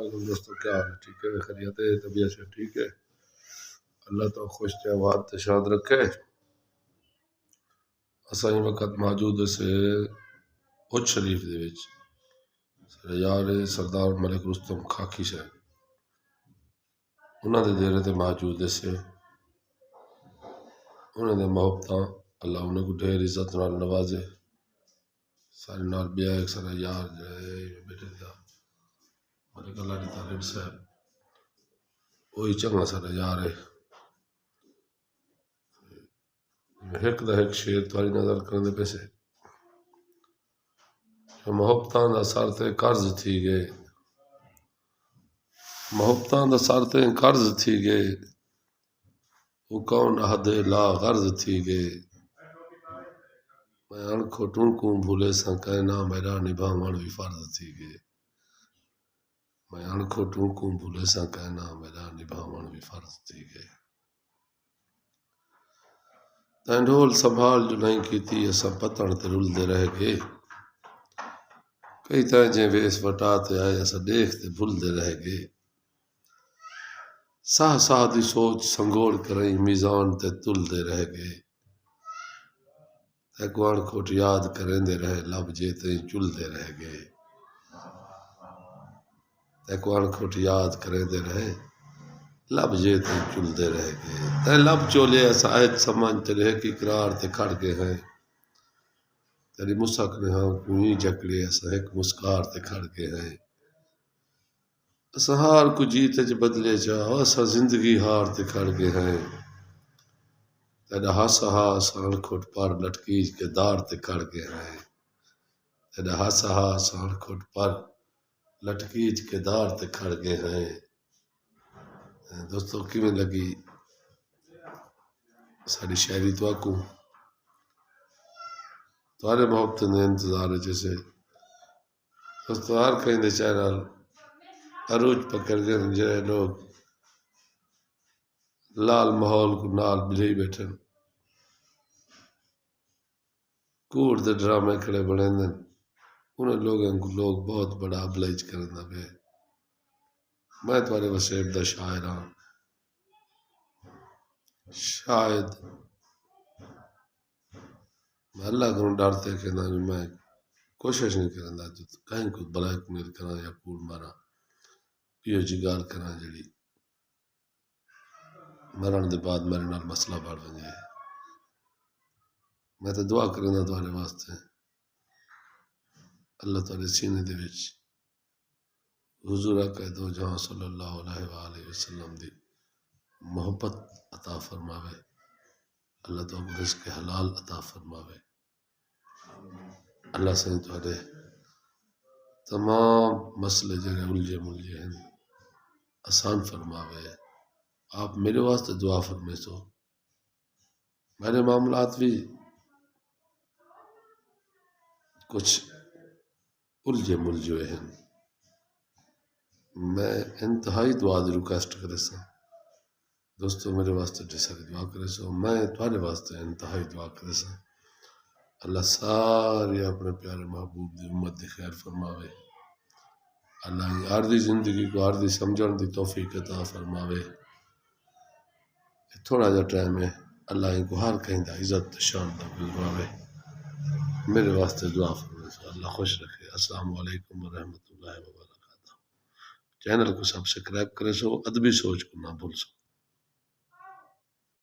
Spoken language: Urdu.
علیکم دوستو، کیا حال ہے؟ ٹھیک ہے؟ خیریت ہے؟ طبیعت سے ٹھیک ہے؟ اللہ تو خوش تہوار تے شاد رکھے۔ اساں اس وقت موجود سے اچ شریف دے وچ یار سردار ملک رستم خاکی صاحب انہاں دے ڈیرے تے موجود سے انہاں دے محبتاں اللہ انہاں کو ڈھیر عزت نال نوازے۔ سارے نال بیا ایک سارا یار جائے بیٹے دا ملک اللہ دی تعلیم صاحب وہی چنگا سارا یار ہے۔ ایک دا ایک شیر تاری نظر کرنے پیسے محبتاں دا سر تے قرض تھی گئے، محبتاں دا سر تے قرض تھی گئے، وہ کون عہد لا غرض تھی گئے۔ میں انکھوں ٹنکوں بھولے ساں کہنا میرا نبھاون بھی فرض تھی گئے۔ میں انکھوں ٹنکوں بھولے ساں کہنا میرا نبھاون بھی فرض تھی گئے۔ تیں ڈھول سنبھال جو نہیں کیتی اساں پتن تے رلدے رہ گئے۔ کئی تائیں جے ویس وٹا تے آئے اساں دیکھ تے بھلدے رہ گئے۔ ساہ ساہ دی سوچ سنگوڑ کریں میزان تے تلدے رہ گئے۔ ایکوان کھوٹ یاد کریں دے رہے لب جیتے چلدے رہ گئے۔ ایکوان کھوٹ یاد کریں دے رہے لب جیتے چلدے رہ گئے۔ تے لب چولے ایسا عہد سمجھ تے رہے کی قرار تے کھڑ گئے ہیں۔ تیری مسک نے ہاں کوئی جکڑے ایسا ایک مسکار تے کھڑ گئے ہیں۔ اساں ہار کو جیتے چ بدلے چاہو اساں زندگی ہار تے کھڑ گئے ہیں۔ تیرا ہاسا ہاس کھوٹ پر لٹکیج کے دار تے کھڑ گئے ہیں۔ تیرا ہاسا ہاس کھوٹ پر لٹکیج کے دار تے کھڑ گئے ہیں۔ دوستو کیویں لگی ساری شاعری تو آکو تمہارے محبت نے انتظار ہے جیسے دوستو ہر کہیں دے چینل عروج پکڑ دیں جڑے لوگ لال ماحول کو نال بلھی بیٹھن کوڑ دے ڈرامے کھڑے بنے دن انہیں لوگوں کو لوگ بہت بڑا ابلائج کرنا پہ۔ میں تمہارے وسیب دا شاعر ہاں، شاید میں اللہ کو ڈرتے کہنا میں کوشش نہیں کرنا جو کہیں کو بلیک میل کرنا یا کوڑ مارا یہ جگار کرنا جڑی مرن دے بعد میرے نال مسئلہ بڑھ ونجے۔ میں تو دعا کرنا تمہارے واسطے اللہ تعالی سینے دے وچ حضور آقا دو جہاں صلی اللہ علیہ وآلہ وسلم دی محبت عطا فرماوے۔ اللہ تعالی رزق حلال عطا فرماوے۔ اللہ سے تمہارے تمام مسئلے جڑے الجھے ملجھے ہیں آسان فرماوے۔ آپ میرے واسطے دعا فرمائے سو میرے معاملات بھی کچھ الجھے ملجھے ہیں۔ میں انتہائی دعا دی ریکویسٹ کرے سا دوستو میرے واسطے ڈسک دعا کرے سو میں تمہارے واسطے انتہائی دعا کرے سا اللہ ساری اپنے پیارے محبوب دی امت دی خیر فرماوے۔ اللہ عارضی زندگی کو عارضی سمجھن دی توفیق عطا فرماوے۔ تھوڑا جا ٹائم ہے اللہ ان کو ہر کہیں دا عزت شان دا گزرواوے۔ میرے واسطے دعا فرمائے سو اللہ خوش رکھے۔ السلام علیکم ورحمۃ اللہ وبرکاتہ۔ چینل کو سبسکرائب کرے سو ادبی سوچ کو نہ بھول سو۔